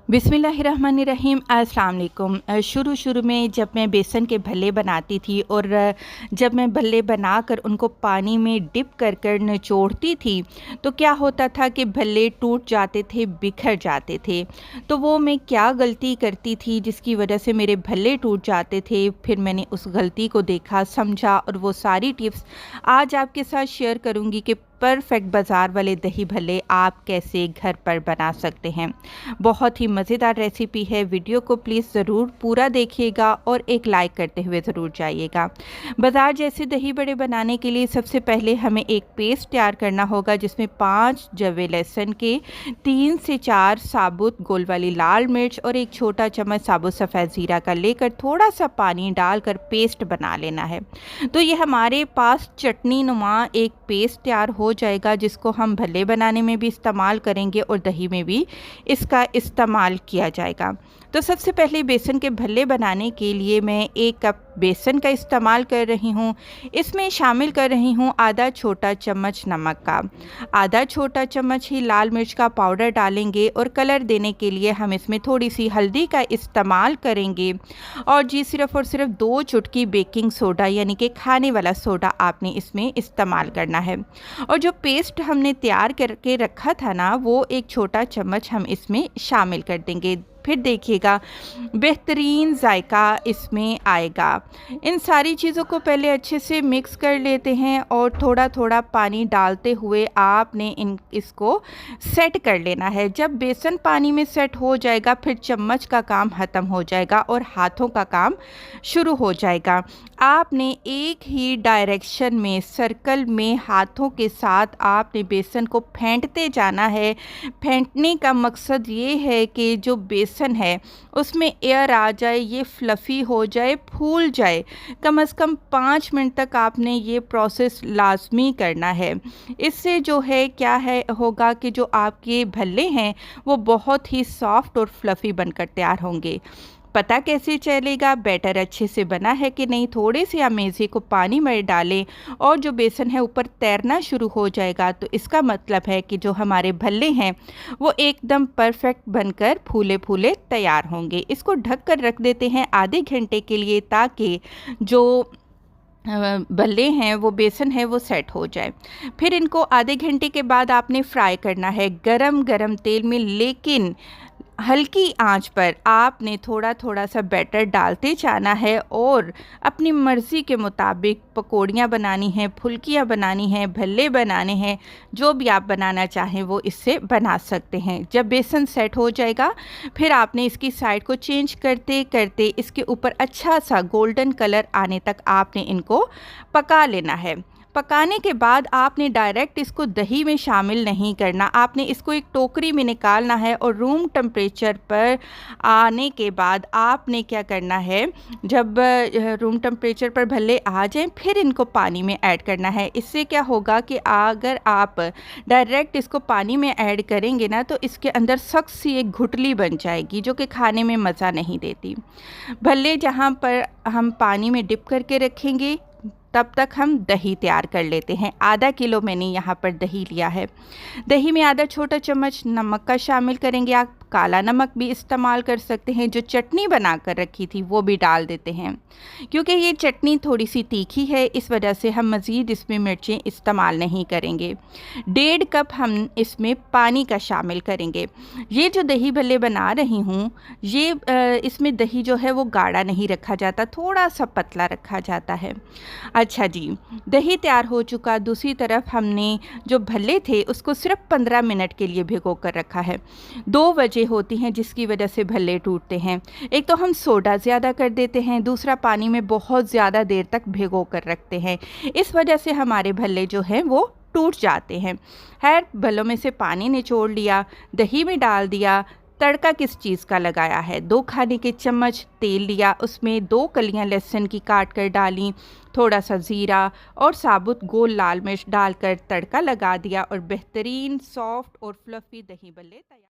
बिस्मिल्लाहिर्रहमानिर्रहीम। अस्सलाम वालेकुम। शुरू में जब मैं बेसन के भल्ले बनाती थी और जब मैं भल्ले बनाकर उनको पानी में डिप कर कर निचोड़ती थी तो क्या होता था कि भल्ले टूट जाते थे, बिखर जाते थे। तो वो मैं क्या गलती करती थी जिसकी वजह से मेरे भल्ले टूट जाते थे। फिर मैंने उस गलती को देखा, समझा और वो सारी टिप्स आज आपके साथ शेयर करूँगी कि परफेक्ट बाज़ार वाले दही भल्ले आप कैसे घर पर बना सकते हैं। बहुत ही मज़ेदार रेसिपी है। वीडियो को प्लीज़ ज़रूर पूरा देखिएगा और एक लाइक करते हुए ज़रूर जाइएगा। बाज़ार जैसे दही बड़े बनाने के लिए सबसे पहले हमें एक पेस्ट तैयार करना होगा जिसमें 5 जवे लहसुन के, 3 से 4 साबुत गोल वाली लाल मिर्च और एक छोटा चम्मच साबुत सफ़ेद ज़ीरा का लेकर थोड़ा सा पानी डालकर पेस्ट बना लेना है। तो ये हमारे पास चटनी नुमा एक पेस्ट तैयार हो जाएगा जिसको हम भल्ले बनाने में भी इस्तेमाल करेंगे और दही में भी इसका इस्तेमाल किया जाएगा। तो सबसे पहले बेसन के भल्ले बनाने के लिए मैं 1 कप बेसन का इस्तेमाल कर रही हूँ। इसमें शामिल कर रही हूँ आधा छोटा चम्मच नमक का, आधा छोटा चम्मच ही लाल मिर्च का पाउडर डालेंगे और कलर देने के लिए हम इसमें थोड़ी सी हल्दी का इस्तेमाल करेंगे। और जी सिर्फ़ और सिर्फ 2 चुटकी बेकिंग सोडा यानी कि खाने वाला सोडा आपने इसमें इस्तेमाल करना है। और जो पेस्ट हमने तैयार करके रखा था ना, वो 1 छोटा चम्मच हम इसमें शामिल कर देंगे। फिर देखिएगा बेहतरीन जायका इसमें आएगा। इन सारी चीज़ों को पहले अच्छे से मिक्स कर लेते हैं और थोड़ा थोड़ा पानी डालते हुए आपने इसको सेट कर लेना है। जब बेसन पानी में सेट हो जाएगा फिर चम्मच का काम ख़त्म हो जाएगा और हाथों का काम शुरू हो जाएगा। आपने एक ही डायरेक्शन में सर्कल में हाथों के साथ आपने बेसन को फेंटते जाना है। फेंटने का मकसद ये है कि जो बेसन है उसमें एयर आ जाए, ये फ्लफ़ी हो जाए, फूल जाए। कम से कम 5 मिनट तक आपने ये प्रोसेस लाजमी करना है। इससे जो है क्या है होगा कि जो आपके भल्ले हैं वो बहुत ही सॉफ्ट और फ्लफ़ी बनकर तैयार होंगे। पता कैसे चलेगा बैटर अच्छे से बना है कि नहीं? थोड़े से अमेज़े को पानी में डालें और जो बेसन है ऊपर तैरना शुरू हो जाएगा तो इसका मतलब है कि जो हमारे भल्ले हैं वो एकदम परफेक्ट बनकर फूले फूले तैयार होंगे। इसको ढक कर रख देते हैं आधे घंटे के लिए ताकि जो भल्ले हैं वो बेसन है वो सेट हो जाए। फिर इनको आधे घंटे के बाद आपने फ्राई करना है गरम गरम तेल में, लेकिन हल्की आंच पर आपने थोड़ा थोड़ा सा बैटर डालते जाना है और अपनी मर्ज़ी के मुताबिक पकौड़ियाँ बनानी हैं, फुल्कियाँ बनानी हैं, भल्ले बनाने हैं, जो भी आप बनाना चाहें वो इससे बना सकते हैं। जब बेसन सेट हो जाएगा फिर आपने इसकी साइड को चेंज करते करते इसके ऊपर अच्छा सा गोल्डन कलर आने तक आपने इनको पका लेना है। पकाने के बाद आपने डायरेक्ट इसको दही में शामिल नहीं करना, आपने इसको एक टोकरी में निकालना है और रूम टेम्परेचर पर आने के बाद आपने क्या करना है, जब रूम टेम्परेचर पर भल्ले आ जाएं फिर इनको पानी में ऐड करना है। इससे क्या होगा कि अगर आप डायरेक्ट इसको पानी में ऐड करेंगे ना तो इसके अंदर सख्त सी एक घुटली बन जाएगी जो कि खाने में मज़ा नहीं देती। भल्ले जहाँ पर हम पानी में डिप करके रखेंगे तब तक हम दही तैयार कर लेते हैं। आधा किलो मैंने यहाँ पर दही लिया है। दही में आधा छोटा चम्मच नमक का शामिल करेंगे। आप काला नमक भी इस्तेमाल कर सकते हैं। जो चटनी बना कर रखी थी वो भी डाल देते हैं। क्योंकि ये चटनी थोड़ी सी तीखी है इस वजह से हम मज़ीद इसमें मिर्चें इस्तेमाल नहीं करेंगे। 1.5 कप हम इसमें पानी का शामिल करेंगे। ये जो दही भल्ले बना रही हूँ ये इसमें दही जो है वो गाढ़ा नहीं रखा जाता, थोड़ा सा पतला रखा जाता है। अच्छा जी, दही तैयार हो चुका। दूसरी तरफ हमने जो भल्ले थे उसको सिर्फ 15 मिनट के लिए भिगो कर रखा है। 2 वजह होती हैं जिसकी वजह से भल्ले टूटते हैं। एक तो हम सोडा ज़्यादा कर देते हैं, दूसरा पानी में बहुत ज़्यादा देर तक भिगो कर रखते हैं। इस वजह से हमारे भल्ले जो हैं वो टूट जाते हैं। खैर, भल्लों में से पानी निचोड़ लिया, दही में डाल दिया। तड़का किस चीज़ का लगाया है? 2 खाने के चम्मच तेल लिया, उसमें 2 कलियां लहसुन की काट कर डाली, थोड़ा सा ज़ीरा और साबुत गोल लाल मिर्च डालकर तड़का लगा दिया और बेहतरीन सॉफ्ट और फ्लफ़ी दही भल्ले तैयार।